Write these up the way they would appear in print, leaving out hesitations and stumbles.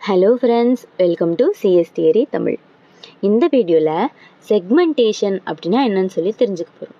Hello friends, welcome to CS theory Tamil. இந்த வீடியோவில் segmentation அப்படின்னா என்னன்னு சொல்லி தெரிஞ்சுக்க போகிறோம்.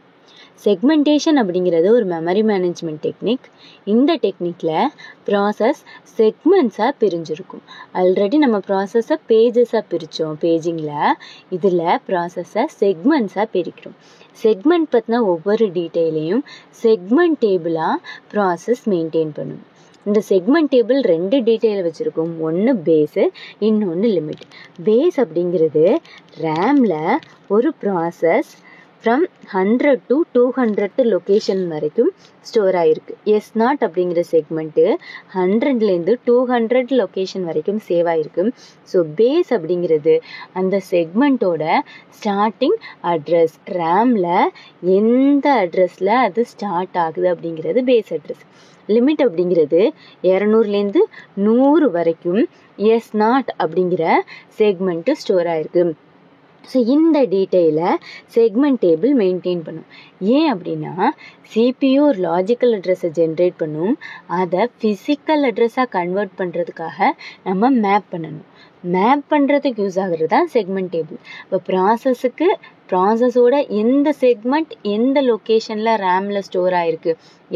செக்மெண்டேஷன் அப்படிங்கிறது ஒரு மெமரி மேனேஜ்மெண்ட் டெக்னிக். இந்த டெக்னிக்கில் ப்ராசஸ் செக்மெண்ட்ஸாக பிரிஞ்சிருக்கும். ஆல்ரெடி நம்ம ப்ராசஸை பேஜஸாக பிரித்தோம் பேஜிங்கில். இதில் ப்ராசஸை செக்மெண்ட்ஸாக பிரிக்கிறோம். செக்மெண்ட் பற்றின ஒவ்வொரு டீட்டெயிலையும் செக்மெண்ட் டேபிளாக ப்ராசஸ் மெயின்டைன் பண்ணும். இந்த செக்மெண்ட் டேபிள் ரெண்டு டீட்டெயில் வச்சுருக்கோம். ஒன்று பேஸு, இன்னொன்று லிமிட். பேஸ் அப்படிங்கிறது ரேமில் ஒரு ப்ராசஸ் ஃப்ரம் 100 to 200 லொக்கேஷன் வரைக்கும் ஸ்டோர் ஆகிருக்கு. S0 அப்படிங்கிற செக்மெண்ட்டு 100லேருந்து 200 லொக்கேஷன் வரைக்கும் சேவ் ஆகிருக்கு. ஸோ பேஸ் அப்படிங்கிறது அந்த செக்மெண்ட்டோட ஸ்டார்டிங் அட்ரஸ். ரேமில் எந்த அட்ரஸில் அது ஸ்டார்ட் ஆகுது அப்படிங்கிறது பேஸ் அட்ரஸ். லிமிட் அப்படிங்கிறது 200லேருந்து 100 வரைக்கும் S0 அப்படிங்கிற செக்மெண்ட்டு ஸ்டோர் ஆகிருக்கு. ஸோ இந்த டீட்டெயிலை செக்மெண்ட் டேபிள் மெயின்டைன் பண்ணும். ஏன் அப்படின்னா CPU ஒரு லாஜிக்கல் அட்ரஸை ஜென்ரேட் பண்ணும். அதை ஃபிசிக்கல் அட்ரஸாக கன்வெர்ட் பண்ணுறதுக்காக நம்ம மேப் பண்ணணும். மேப் பண்ணுறதுக்கு யூஸ் ஆகிறது தான் செக்மெண்ட் டேபிள். இப்போ ப்ராசஸோட எந்த செக்மெண்ட் எந்த லொக்கேஷனில் ரேமில் ஸ்டோர் ஆகிருக்கு,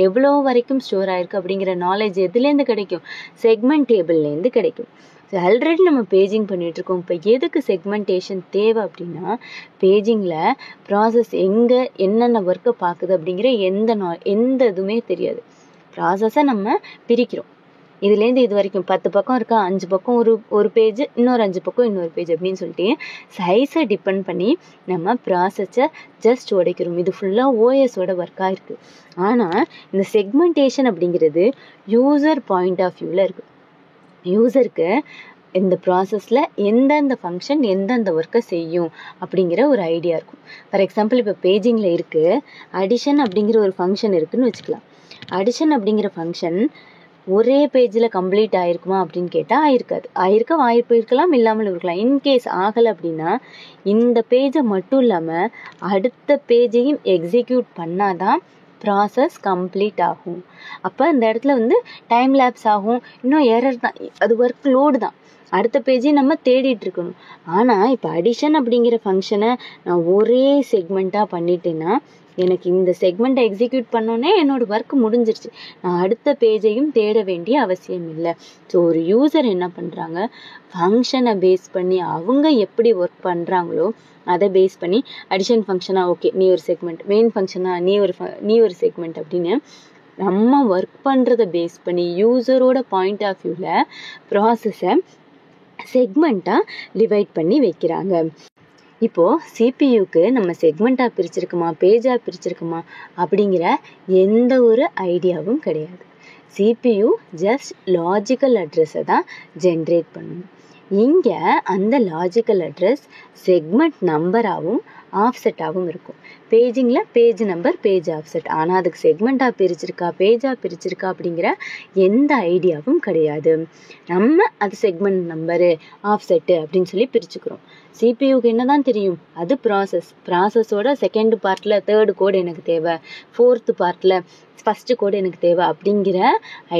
எவ்வளோ வரைக்கும் ஸ்டோர் ஆகிருக்கு அப்படிங்கிற நாலேஜ் எதுலேருந்து கிடைக்கும்? செக்மெண்ட் டேபிள்லேருந்து கிடைக்கும். ஸோ ஆல்ரெடி நம்ம பேஜிங் பண்ணிகிட்ருக்கோம். இப்போ எதுக்கு செக்மெண்டேஷன் தேவை அப்படின்னா, பேஜிங்கில் ப்ராசஸ் எங்கே என்னென்ன ஒர்க்கை பார்க்குது அப்படிங்கிற எந்த இதுவுமே தெரியாது. ப்ராசஸை நம்ம பிரிக்கிறோம். இதுலேருந்து இது வரைக்கும் 10 பக்கம் இருக்கா, 5 பக்கம் ஒரு பேஜ், இன்னொரு 5 பக்கம் இன்னொரு பேஜ் அப்படின்னு சொல்லிட்டு சைஸை டிபெண்ட் பண்ணி நம்ம ப்ராசஸை ஜஸ்ட் உடைக்கிறோம். இது ஃபுல்லாக ஓஎஸோட ஒர்க்காக இருக்குது. ஆனால் இந்த செக்மெண்டேஷன் அப்படிங்கிறது யூசர் பாயிண்ட் ஆஃப் வியூவில் இருக்குது. யூசருக்கு இந்த ப்ராசஸில் எந்தெந்த ஃபங்க்ஷன் எந்தெந்த ஒர்க்கை செய்யும் அப்படிங்கிற ஒரு ஐடியா இருக்கும். ஃபார் எக்ஸாம்பிள், இப்போ பேஜிங்கில் இருக்குது அடிஷன் அப்படிங்கிற ஒரு ஃபங்க்ஷன் இருக்குதுன்னு வச்சுக்கலாம். அடிஷன் அப்படிங்கிற ஃபங்க்ஷன் ஒரே பேஜில் கம்ப்ளீட் ஆகிருக்குமா அப்படின்னு கேட்டால் ஆயிருக்க வாய்ப்பு இருக்கலாம், இல்லாமல் இருக்கலாம். இன்கேஸ் ஆகலை அப்படின்னா இந்த பேஜை மட்டும் இல்லாமல் அடுத்த பேஜையும் எக்ஸிக்யூட் பண்ணாதான் ப்ராசஸ் கம்ப்ளீட் ஆகும். அப்போ இந்த இடத்துல டைம் லேப்ஸ் ஆகும், இன்னும் எரர் தான், அது ஒர்க் லோடு தான். அடுத்த பேஜையும் நம்ம தேடிட்டு இருக்கணும். ஆனால் இப்போ அடிஷன் அப்படிங்கிற ஃபங்க்ஷனை நான் ஒரே செக்மெண்ட்டாக பண்ணிட்டேன்னா எனக்கு இந்த செக்மெண்ட்டை எக்ஸிக்யூட் பண்ணோன்னே என்னோடய ஒர்க் முடிஞ்சிருச்சு. நான் அடுத்த பேஜையும் தேட வேண்டிய அவசியம் இல்லை. ஸோ ஒரு யூசர் என்ன பண்ணுறாங்க, ஃபங்க்ஷனை பேஸ் பண்ணி அவங்க எப்படி ஒர்க் பண்ணுறாங்களோ அதை பேஸ் பண்ணி அடிஷன் ஃபங்க்ஷனா ஓகே நீ ஒரு செக்மெண்ட், மெயின் ஃபங்க்ஷனா நீ ஒரு செக்மெண்ட் அப்படின்னு நம்ம ஒர்க் பண்ணுறதை பேஸ் பண்ணி யூசரோட பாயிண்ட் ஆஃப் வியூவில் ப்ராசஸை செக்மெண்ட்டாக டிவைட் பண்ணி வைக்கிறாங்க. இப்போது சிபியூக்கு நம்ம செக்மெண்ட்டாக பிரிச்சிருக்குமா பேஜாக பிரிச்சிருக்குமா அப்படிங்கிற எந்த ஒரு ஐடியாவும் கிடையாது. சிபியூ ஜஸ்ட் லாஜிக்கல் அட்ரஸை தான் ஜென்ரேட் பண்ணணும். இங்கே அந்த லாஜிக்கல் அட்ரஸ் செக்மெண்ட் நம்பராகவும் ஆஃப்செட்டாகவும் இருக்கும். பேஜிங்கில் பேஜ் நம்பர், பேஜ் ஆஃப்செட். ஆனால் அதுக்கு செக்மெண்ட்டாக பிரிச்சிருக்கா பேஜாக பிரிச்சிருக்கா அப்படிங்கிற எந்த ஐடியாவும் கிடையாது. நம்ம அது செக்மெண்ட் நம்பரு ஆஃப்செட்டு அப்படின்னு சொல்லி பிரிச்சுக்கிறோம். சிபியூக்கு என்ன தான் தெரியும், அது ப்ராசஸோட செகண்ட் பார்ட்டில் 3rd கோடு எனக்கு தேவை, 4th பார்ட்டில் 1st கோடு எனக்கு தேவை அப்படிங்கிற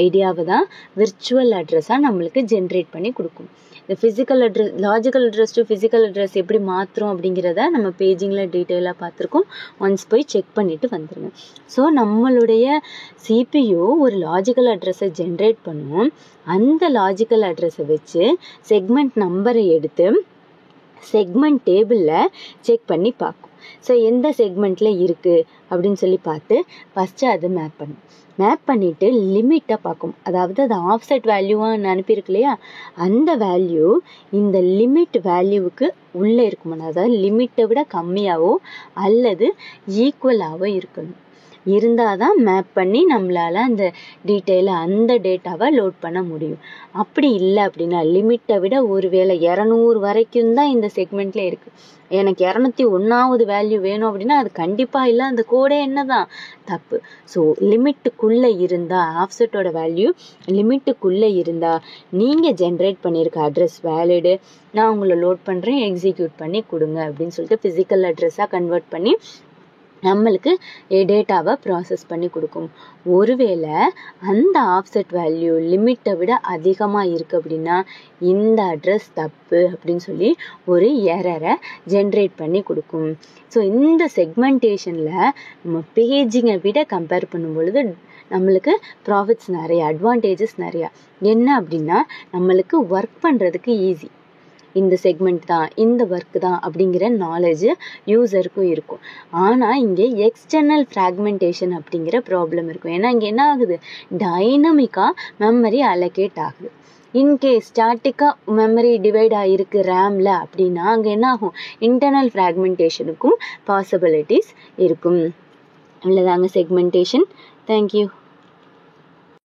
ஐடியாவை தான் விர்ச்சுவல் அட்ரஸாக நம்மளுக்கு ஜென்ரேட் பண்ணி கொடுக்கும். இந்த physical address, logical address to physical address எப்படி மாற்றுறோம் அப்படிங்கிறத நம்ம பேஜிங்கில் டீட்டெயிலாக பார்த்துருக்கோம். ஒன்ஸ் போய் செக் பண்ணிவிட்டு வந்துடுங்க. ஸோ நம்மளுடைய சிபியூ ஒரு லாஜிக்கல் அட்ரஸை ஜென்ரேட் பண்ணுவோம். அந்த லாஜிக்கல் அட்ரஸை வச்சு செக்மெண்ட் நம்பரை எடுத்து செக்மெண்ட் டேபிளில் செக் பண்ணி பார்க்கும். ஸோ எந்த செக்மெண்ட்டில் இருக்குது அப்படின்னு சொல்லி பார்த்து ஃபஸ்ட்டு அதை மேப் பண்ணும். மேப் பண்ணிவிட்டு லிமிட்டை பார்க்கும். அதாவது அது ஆஃப்செட் வேல்யூவாக அனுப்பியிருக்கு இல்லையா, அந்த வேல்யூ இந்த லிமிட் வேல்யூவுக்கு உள்ளே இருக்குமா, அதாவது லிமிட்டை விட கம்மியாகவோ அல்லது ஈக்குவலாகவோ இருக்கணும். இருந்தால் தான் மேப் பண்ணி நம்மளால் அந்த டீட்டெயிலை அந்த டேட்டாவை லோட் பண்ண முடியும். அப்படி இல்லை அப்படின்னா லிமிட்டை விட ஒருவேளை 200 வரைக்கும் தான் இந்த செக்மெண்ட்டில் இருக்குது, எனக்கு 201வது வேல்யூ வேணும் அப்படின்னா அது கண்டிப்பாக இல்லை, அந்த கோடே என்ன தான் தப்பு. ஸோ லிமிட்டுக்குள்ளே இருந்தால், ஆஃப்செட்டோட வேல்யூ லிமிட்டுக்குள்ளே இருந்தால் நீங்கள் ஜென்ரேட் பண்ணியிருக்க அட்ரஸ் வேலிடு, நான் உங்களை லோட் பண்ணுறேன், எக்ஸிக்யூட் பண்ணி கொடுங்க அப்படின்னு சொல்லிட்டு ஃபிசிக்கல் அட்ரஸாக கன்வெர்ட் பண்ணி நம்மளுக்கு டேட்டாவை ப்ராசஸ் பண்ணி கொடுக்கும். ஒருவேளை அந்த ஆஃப்செட் வேல்யூ லிமிட்டை விட அதிகமாக இருக்குது அப்படின்னா இந்த அட்ரஸ் தப்பு அப்படின்னு சொல்லி ஒரு எரரை ஜென்ரேட் பண்ணி கொடுக்கும். ஸோ இந்த செக்மெண்டேஷனில் நம்ம பேஜிங்கை விட கம்பேர் பண்ணும் பொழுது நம்மளுக்கு ப்ராஃபிட்ஸ் நிறையா, அட்வான்டேஜஸ் நிறையா. என்ன அப்படின்னா நம்மளுக்கு ஒர்க் பண்ணுறதுக்கு ஈஸி. இந்த செக்மெண்ட் தான், இந்த ஒர்க் தான் அப்படிங்கிற நாலேஜ் யூசருக்கும் இருக்கும். ஆனால் இங்கே எக்ஸ்டர்னல் ஃப்ராக்மெண்டேஷன் அப்படிங்கிற ப்ராப்ளம் இருக்கும். ஏன்னா இங்கே என்ன ஆகுது, டைனமிக்காக மெமரி அலோகேட் ஆகுது. இன்கேஸ் ஸ்டாட்டிக்காக மெமரி டிவைட் ஆகிருக்கு ரேமில் அப்படின்னா அங்கே என்ன ஆகும், இன்டர்னல் ஃப்ராக்மெண்டேஷனுக்கும் பாசிபிலிட்டிஸ் இருக்கும். இவ்வளோதாங்க செக்மெண்டேஷன். தேங்க்யூ.